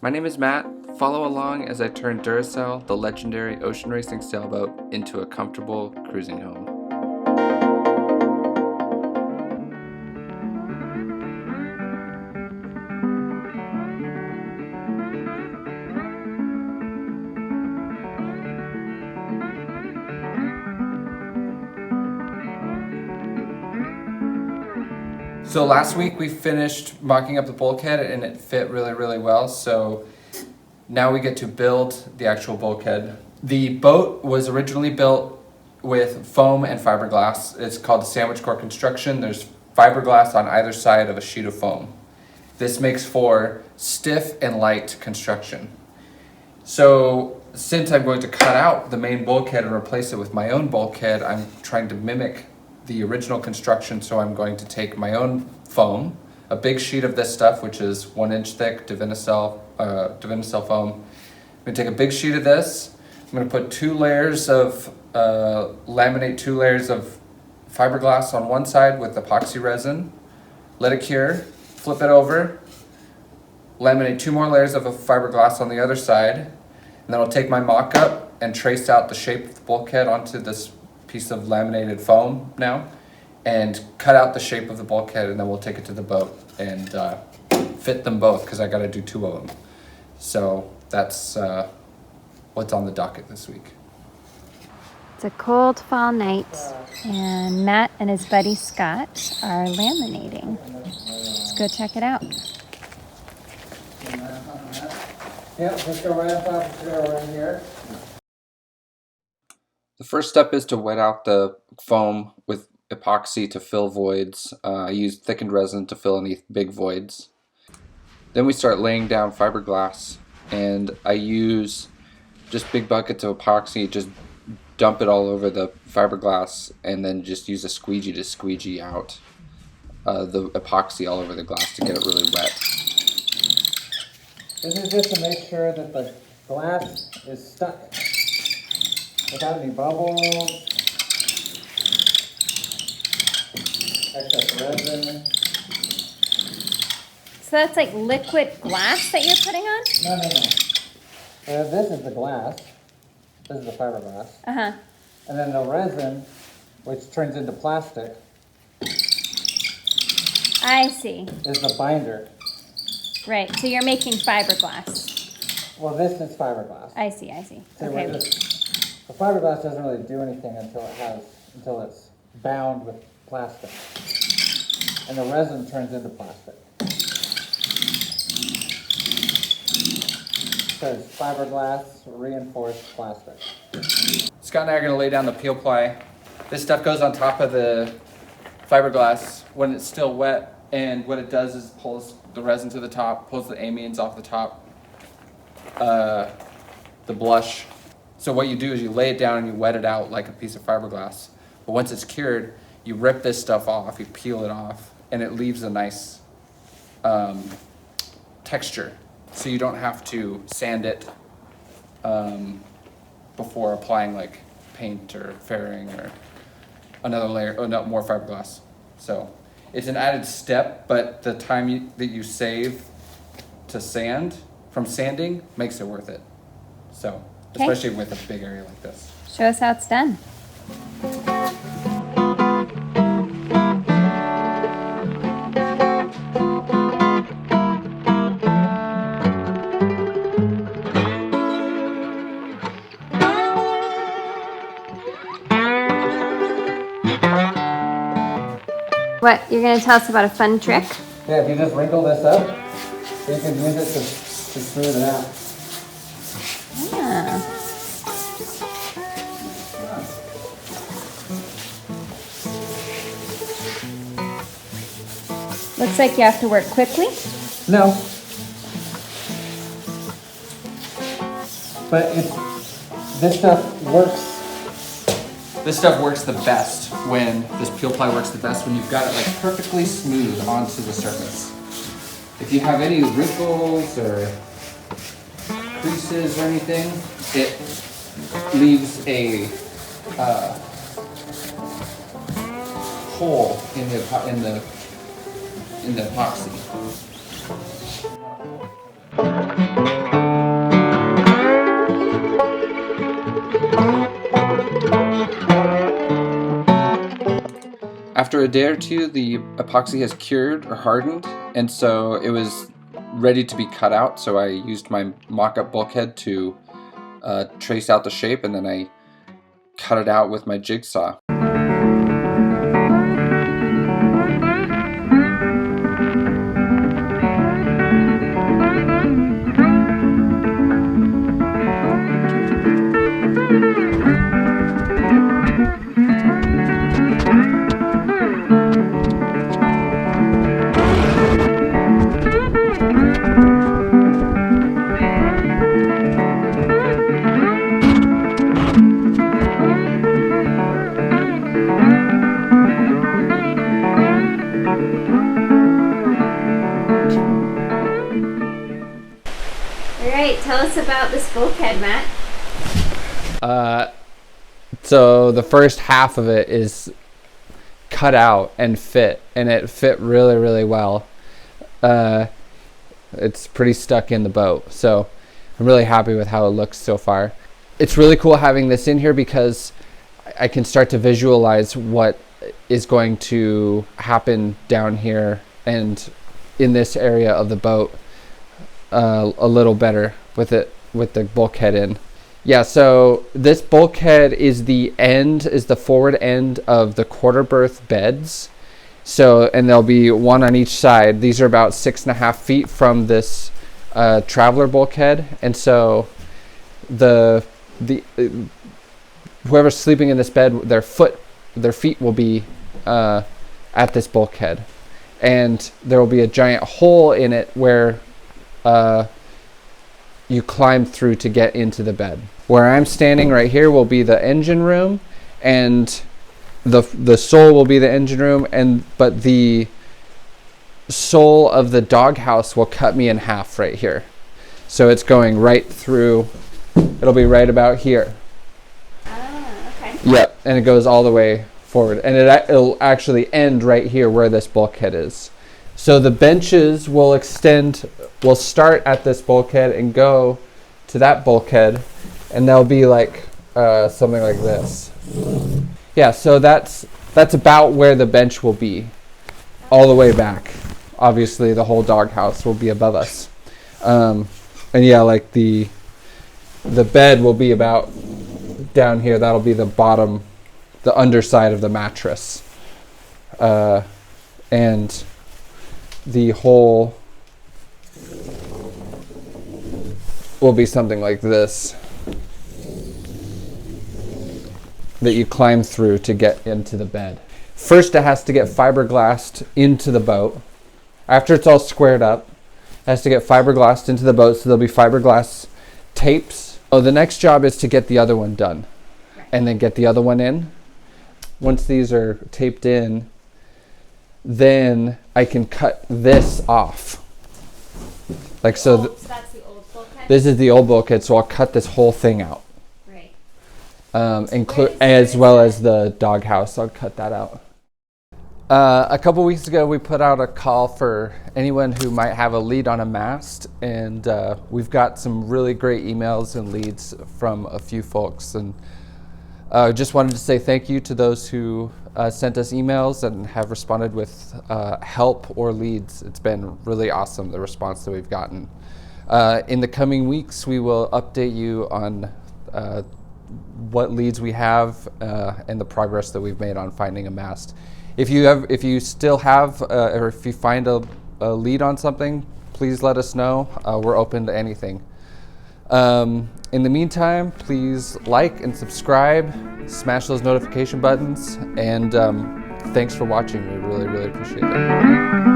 My name is Matt. Follow along as I turn Duracell, the legendary ocean racing sailboat, into a comfortable cruising home. So last week we finished mocking up the bulkhead and it fit really well. So now we get to build the actual bulkhead. The boat was originally built with foam and fiberglass. It's called the sandwich core construction. There's fiberglass on either side of a sheet of foam. This makes for stiff and light construction. So since I'm going to cut out the main bulkhead and replace it with my own bulkhead, I'm trying to mimic the original construction. So I'm going to take my own foam, a big sheet of this stuff, which is 1 inch thick Divinycell foam. I'm gonna take a big sheet of this. I'm gonna put 2 layers of laminate 2 layers of fiberglass on one side with epoxy resin. Let it cure. Flip it over. Laminate 2 more layers of fiberglass on the other side, and then I'll take my mock-up and trace out the shape of the bulkhead onto this piece of laminated foam now, and cut out the shape of the bulkhead, and then we'll take it to the boat and fit them both because I got to do 2 of them. So that's what's on the docket this week. It's a cold fall night, and Matt and his buddy Scott are laminating. Let's go check it out. Yeah, just go right on top of the door in here. The first step is to wet out the foam with epoxy to fill voids. I use thickened resin to fill any big voids. Then we start laying down fiberglass, and I use just big buckets of epoxy, just dump it all over the fiberglass, and then just use a squeegee to squeegee out the epoxy all over the glass to get it really wet. This is just to make sure that the glass is stuck without any bubbles, excess resin. So that's like liquid glass that you're putting on? No. This is the glass. This is the fiberglass. Uh-huh. And then the resin, which turns into plastic, I see. is the binder. Right, so you're making fiberglass. Well, this is fiberglass. I see. See, Okay. the fiberglass doesn't really do anything until it's bound with plastic. And the resin turns into plastic. So it's fiberglass reinforced plastic. Scott and I are going to lay down the peel ply. This stuff goes on top of the fiberglass when it's still wet, and what it does is pulls the resin to the top, pulls the amines off the top, the blush. So what you do is you lay it down and you wet it out like a piece of fiberglass. But once it's cured, you rip this stuff off, you peel it off, and it leaves a nice texture. So you don't have to sand it before applying like paint or fairing or another layer, or no, more fiberglass. So it's an added step, but the time that you save to sand from sanding makes it worth it. So, Okay. especially with a big area like this. Show us how it's done. What, you're going to tell us about a fun trick? Yeah, if you just wrinkle this up, you can use it to smooth it out. Yeah. Looks like you have to work quickly. No. But this stuff works. This stuff works the best when, this peel ply works the best when you've got it like perfectly smooth onto the surface. If you have any wrinkles or creases or anything, it leaves a hole in the epoxy. after a day or two, the epoxy has cured or hardened, and so it was ready to be cut out. So I used my mock-up bulkhead to trace out the shape, and then I cut it out with my jigsaw. Tell us about this bulkhead, Matt. So the first half of it is cut out and fit, and it fit really, really well. It's pretty stuck in the boat, so I'm really happy with how it looks so far. It's really cool having this in here because I can start to visualize what is going to happen down here and in this area of the boat a little better with the bulkhead in. Yeah, so this bulkhead is the forward end of the quarter berth beds. So, and there'll be one on each side. These are about 6.5 feet from this traveler bulkhead, and so whoever's sleeping in this bed, their feet will be at this bulkhead, and there will be a giant hole in it where you climb through to get into the bed. Where I'm standing right here will be the engine room, and the sole will be the engine room, but the sole of the doghouse will cut me in half right here. So it's going right through. It'll be right about here. Ah, okay. Yep, and it goes all the way forward, and it'll actually end right here where this bulkhead is. So the benches will start at this bulkhead and go to that bulkhead, and they'll be like something like this. Yeah, so that's about where the bench will be, all the way back. Obviously, the whole doghouse will be above us, and yeah, like the bed will be about down here. That'll be the bottom, the underside of the mattress, and the hole will be something like this that you climb through to get into the bed. First, it has to get fiberglassed into the boat. After it's all squared up, it has to get fiberglassed into the boat, so there'll be fiberglass tapes. Oh, the next job is to get the other one done, and then get the other one in. Once these are taped in, then I can cut this off. Like so. So that's the old bulkhead? This is the old bulkhead, so I'll cut this whole thing out. Right. As well as the doghouse, I'll cut that out. A couple weeks ago, we put out a call for anyone who might have a lead on a mast, and we've got some really great emails and leads from a few folks. And just wanted to say thank you to those who sent us emails and have responded with help or leads. It's been really awesome, the response that we've gotten. In the coming weeks, we will update you on what leads we have and the progress that we've made on finding a mast. If you still have, or if you find a lead on something, please let us know. We're open to anything. In the meantime, please like and subscribe, smash those notification buttons, and thanks for watching. We really, really appreciate it.